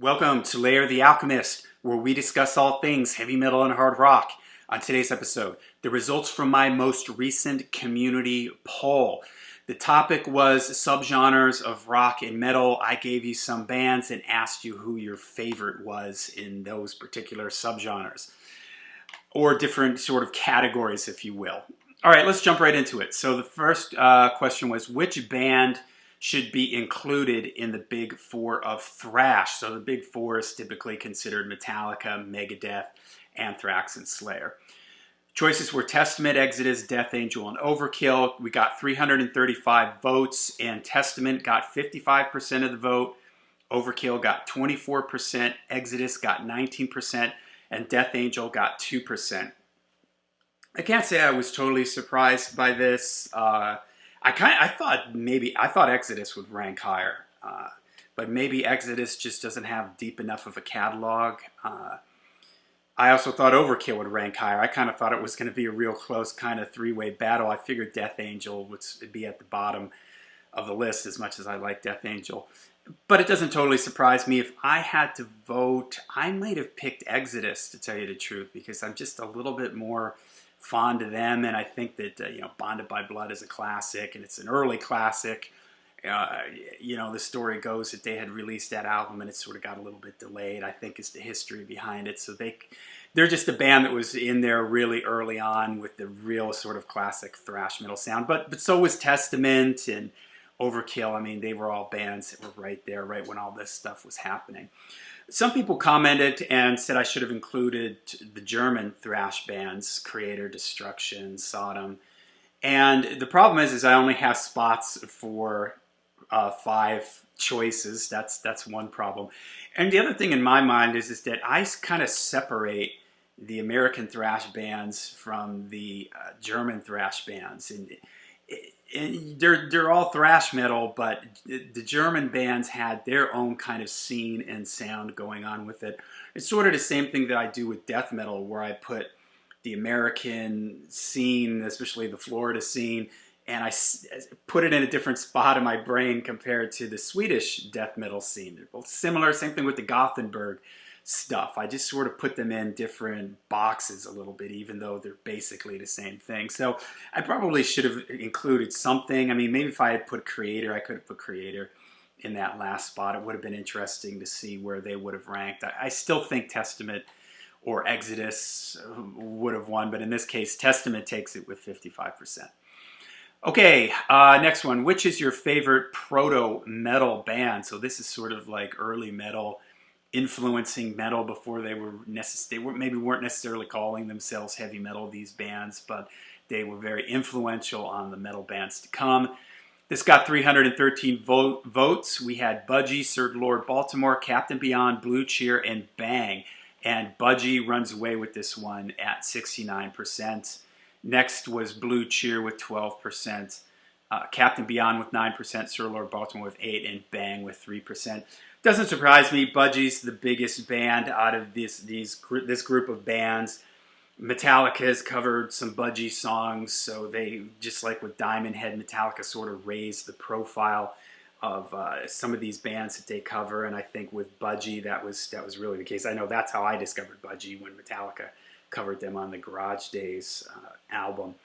Welcome to Layer the Alchemist, where we discuss all things heavy metal and hard rock. On today's episode, the results from my most recent community poll. The topic was subgenres of rock and metal. I gave you some bands and asked you who your favorite was in those particular subgenres, or different sort of categories, if you will. All right, let's jump right into it. So the first question was, which band should be included in the big four of thrash? So the big four is typically considered Metallica, Megadeth, Anthrax, and Slayer. Choices were Testament, Exodus, Death Angel, and Overkill. We got 335 votes, and Testament got 55% of the vote. Overkill got 24%, Exodus got 19%, and Death Angel got 2%. I can't say I was totally surprised by this. I thought Exodus would rank higher, but maybe Exodus just doesn't have deep enough of a catalog. I also thought Overkill would rank higher. I kind of thought it was going to be a real close kind of three-way battle. I figured Death Angel would be at the bottom of the list, as much as I like Death Angel. But it doesn't totally surprise me. If I had to vote, I might have picked Exodus, to tell you the truth, because I'm just a little bit more fond of them, and I think that Bonded by Blood is a classic, and it's an early classic. The story goes that they had released that album and it sort of got a little bit delayed, I think, is the history behind it. So they're just a band that was in there really early on with the real sort of classic thrash metal sound. But so was Testament and Overkill. I mean, they were all bands that were right there, right when all this stuff was happening. Some people commented and said I should have included the German thrash bands, Creator, Destruction, Sodom. And the problem is I only have spots for 5 choices. That's one problem. And the other thing in my mind is that I kind of separate the American thrash bands from the German thrash bands. And they're all thrash metal, but the German bands had their own kind of scene and sound going on with it. It's sort of the same thing that I do with death metal, where I put the American scene, especially the Florida scene, and I put it in a different spot in my brain compared to the Swedish death metal scene. They're both similar, same thing with the Gothenburg stuff. I just sort of put them in different boxes a little bit, even though they're basically the same thing. So I probably should have included something. I mean, maybe if I had put Creator, I could have put Creator in that last spot. It would have been interesting to see where they would have ranked. I still think Testament or Exodus would have won, but in this case, Testament takes it with 55%. Okay, next one. Which is your favorite proto metal band? So this is sort of like early metal, influencing metal before they weren't necessarily calling themselves heavy metal, these bands, but they were very influential on the metal bands to come. This got 313 votes. We had Budgie, Sir Lord Baltimore, Captain Beyond, Blue Cheer, and Bang. And Budgie runs away with this one at 69%. Next was Blue Cheer with 12%. Captain Beyond with 9%, Sir Lord Baltimore with 8%, and Bang with 3%. Doesn't surprise me. Budgie's the biggest band out of this group of bands. Metallica has covered some Budgie songs, so they, just like with Diamond Head, Metallica sort of raised the profile of some of these bands that they cover, and I think with Budgie that was really the case. I know that's how I discovered Budgie, when Metallica covered them on the Garage Days album.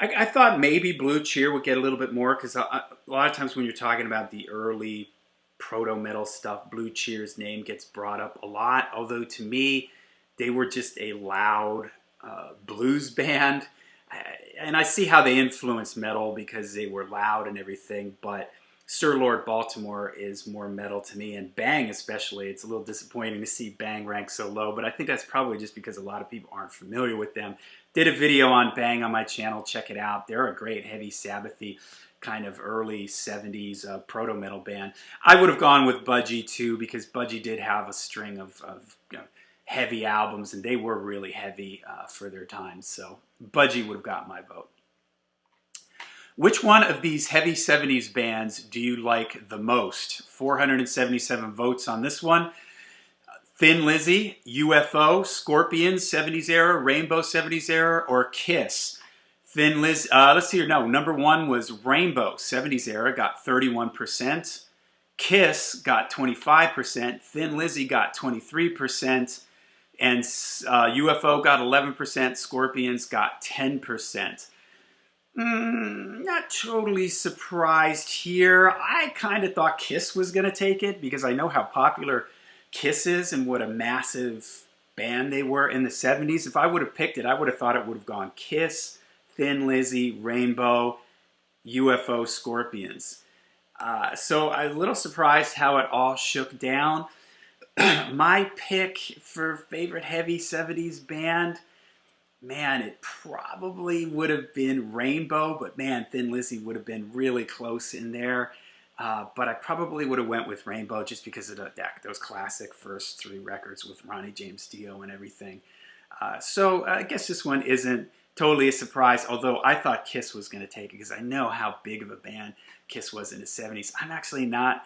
I thought maybe Blue Cheer would get a little bit more, because a lot of times when you're talking about the early proto-metal stuff, Blue Cheer's name gets brought up a lot, although to me, they were just a loud blues band. And I see how they influenced metal because they were loud and everything, but Sir Lord Baltimore is more metal to me, and Bang especially. It's a little disappointing to see Bang rank so low, but I think that's probably just because a lot of people aren't familiar with them. Did a video on Bang on my channel, check it out. They're a great heavy Sabbathy kind of early 70s proto-metal band. I would have gone with Budgie too, because Budgie did have a string of heavy albums, and they were really heavy for their time, so Budgie would have got my vote. Which one of these heavy 70s bands do you like the most? 477 votes on this one. Thin Lizzy, UFO, Scorpions 70s era, Rainbow 70s era, or Kiss? Thin Lizzy, let's see here. No, number one was Rainbow 70s era, got 31%. Kiss got 25%, Thin Lizzy got 23%, and UFO got 11%, Scorpions got 10%. Not totally surprised here. I kind of thought Kiss was going to take it because I know how popular Kiss is and what a massive band they were in the 70s. If I would have picked it, I would have thought it would have gone Kiss, Thin Lizzy, Rainbow, UFO, Scorpions. So I'm a little surprised how it all shook down. My pick for favorite heavy 70s band, man, it probably would have been Rainbow, but man, Thin Lizzy would have been really close in there. But I probably would have went with Rainbow just because of those classic first 3 records with Ronnie James Dio and everything. So I guess this one isn't totally a surprise, although I thought Kiss was going to take it because I know how big of a band Kiss was in the 70s. I'm actually not.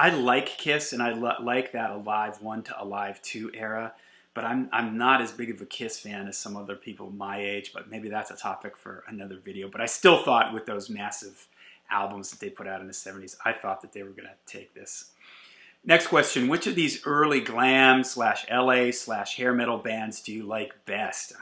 I like Kiss and I like that Alive 1 to Alive 2 era, but I'm not as big of a Kiss fan as some other people my age, but maybe that's a topic for another video. But I still thought with those massive albums that they put out in the 70s, I thought that they were going to take this. Next question, which of these early glam / LA / hair metal bands do you like best?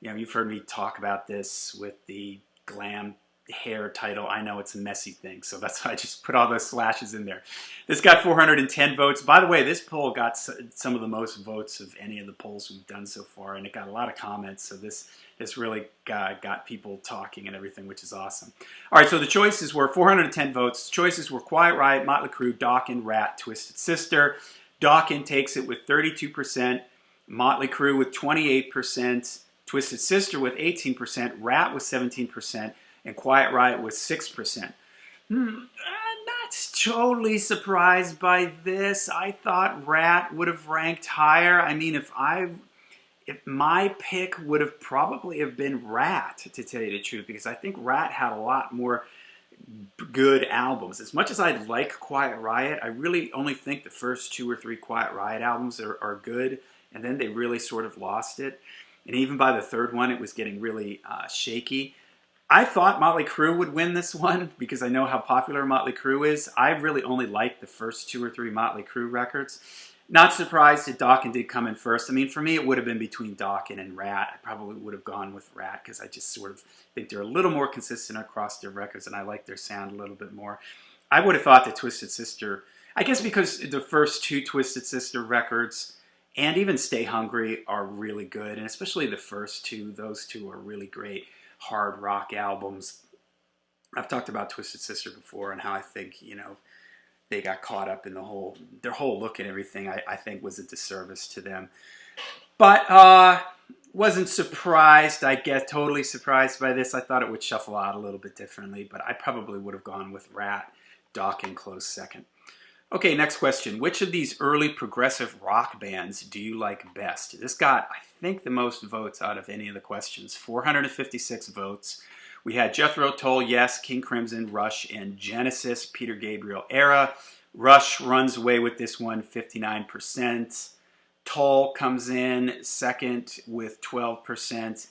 You've heard me talk about this with the glam hair title. I know it's a messy thing, so that's why I just put all those slashes in there. This got 410 votes. By the way, this poll got some of the most votes of any of the polls we've done so far, and it got a lot of comments, so this really got people talking and everything, which is awesome. All right, so the choices were 410 votes. The choices were Quiet Riot, Motley Crue, Dokken, Rat, Twisted Sister. Dokken takes it with 32%, Motley Crue with 28%, Twisted Sister with 18%, Rat with 17%, and Quiet Riot with 6%. I'm not totally surprised by this. I thought Rat would have ranked higher. I mean, if my pick would have probably have been Rat, to tell you the truth, because I think Rat had a lot more good albums. As much as I like Quiet Riot, I really only think the first 2 or 3 Quiet Riot albums are good, and then they really sort of lost it. And even by the third one, it was getting really shaky. I thought Motley Crue would win this one because I know how popular Motley Crue is. I really only liked the first 2 or 3 Motley Crue records. Not surprised that Dokken did come in first. I mean, for me, it would have been between Dokken and Rat. I probably would have gone with Rat because I just sort of think they're a little more consistent across their records and I like their sound a little bit more. I would have thought that Twisted Sister, I guess because the first 2 Twisted Sister records and even Stay Hungry are really good, and especially the first 2, those 2 are really great hard rock albums. I've talked about Twisted Sister before and how I think, they got caught up in their whole look and everything, I think was a disservice to them. But wasn't surprised, I guess, totally surprised by this. I thought it would shuffle out a little bit differently, but I probably would have gone with Rat, Dokken close second. Okay, next question. Which of these early progressive rock bands do you like best? This got, I think, the most votes out of any of the questions. 456 votes. We had Jethro Tull, Yes, King Crimson, Rush, and Genesis, Peter Gabriel era. Rush runs away with this one, 59%. Tull comes in second with 12%.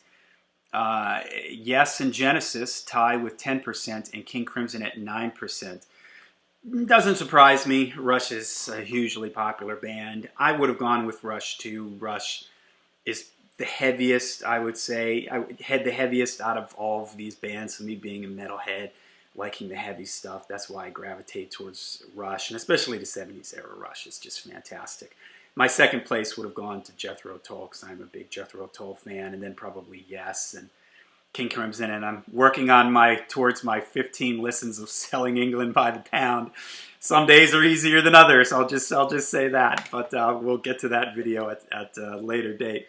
Yes and Genesis tie with 10%, and King Crimson at 9%. Doesn't surprise me. Rush is a hugely popular band. I would have gone with Rush too. Rush is the heaviest, I would say. I had the heaviest out of all of these bands. So me being a metalhead, liking the heavy stuff, that's why I gravitate towards Rush. And especially the 70s era Rush is just fantastic. My second place would have gone to Jethro Tull because I'm a big Jethro Tull fan. And then probably Yes and King Crimson, and I'm working on towards my 15 listens of Selling England by the Pound. Some days are easier than others. I'll just say that, but we'll get to that video at a later date.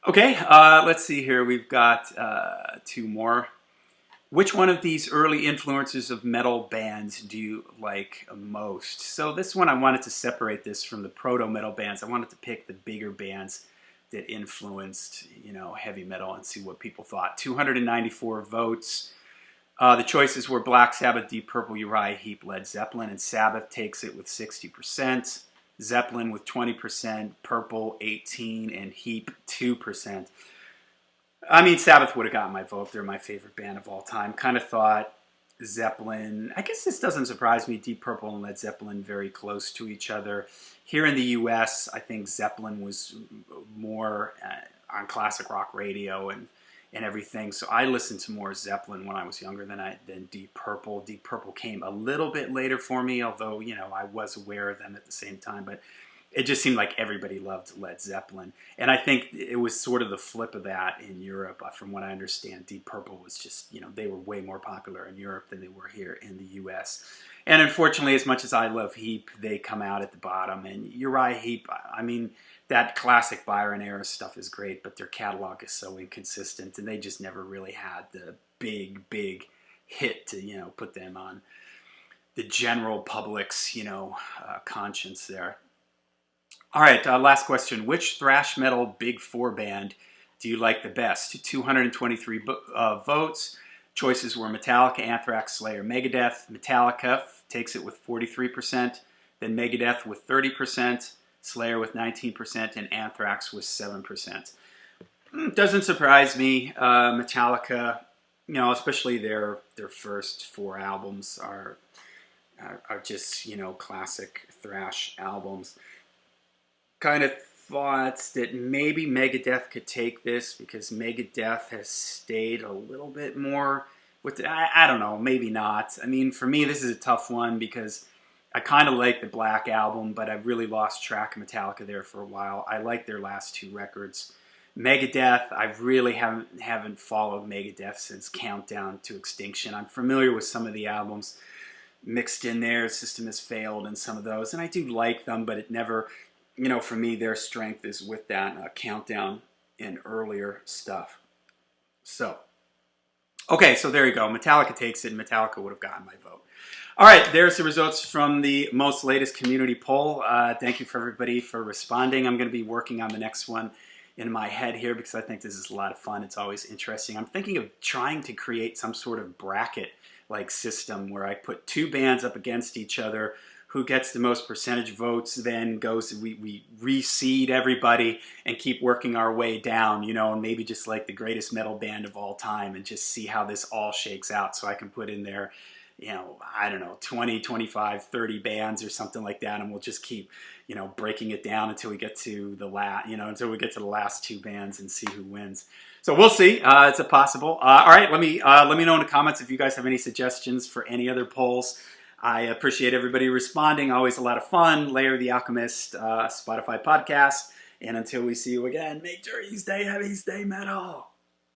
Okay, let's see here. We've got 2 more. Which one of these early influences of metal bands do you like most? So this one, I wanted to separate this from the proto metal bands. I wanted to pick the bigger bands that influenced, heavy metal and see what people thought. 294 votes. The choices were Black Sabbath, Deep Purple, Uriah Heep, Led Zeppelin, and Sabbath takes it with 60%. Zeppelin with 20%, Purple 18%, and Heep 2%. I mean, Sabbath would have gotten my vote. They're my favorite band of all time. Kind of thought Zeppelin. I guess this doesn't surprise me. Deep Purple and Led Zeppelin very close to each other. Here in the U.S., I think Zeppelin was more on classic rock radio and everything. So I listened to more Zeppelin when I was younger than Deep Purple. Deep Purple came a little bit later for me, although, you know, I was aware of them at the same time. But it just seemed like everybody loved Led Zeppelin. And I think it was sort of the flip of that in Europe. From what I understand, Deep Purple was just, you know, they were way more popular in Europe than they were here in the U.S. And unfortunately, as much as I love Heap, they come out at the bottom. And Uriah Heep, I mean, that classic Byron era stuff is great, but their catalog is so inconsistent, and they just never really had the big hit to, you know, put them on the general public's, you know, conscience there. All right, last question. Which thrash metal big four band do you like the best? 223 votes. Choices were Metallica, Anthrax, Slayer, Megadeth. Metallica takes it with 43%, then Megadeth with 30%, Slayer with 19%, and Anthrax with 7%. Doesn't surprise me. Metallica, you know, especially their first four albums are just, you know, classic thrash albums. Kind of thought that maybe Megadeth could take this because Megadeth has stayed a little bit more with I don't know, maybe not. I mean, for me, this is a tough one because I kind of like the Black Album, but I really lost track of Metallica there for a while. I like their last two records. Megadeth, I really haven't followed Megadeth since Countdown to Extinction. I'm familiar with some of the albums mixed in there. System Has Failed and some of those, and I do like them, but it never, you know, for me, their strength is with that Countdown and earlier stuff. So, okay, so there you go. Metallica takes it, and Metallica would have gotten my vote. All right, there's the results from the most latest community poll. Thank you for everybody for responding. I'm going to be working on the next one in my head here because I think this is a lot of fun. It's always interesting. I'm thinking of trying to create some sort of bracket-like system where I put two bands up against each other. Who gets the most percentage votes then goes, we reseed everybody and keep working our way down, you know, and maybe just like the greatest metal band of all time and just see how this all shakes out so I can put in there, you know, I don't know, 20, 25, 30 bands or something like that, and we'll just keep, you know, breaking it down until we get to the until we get to the last two bands and see who wins. So we'll see. It's a possible. All right, let me know in the comments if you guys have any suggestions for any other polls. I appreciate everybody responding. Always a lot of fun. Layer the Alchemist, Spotify podcast. And until we see you again, make sure you stay heavy, stay metal.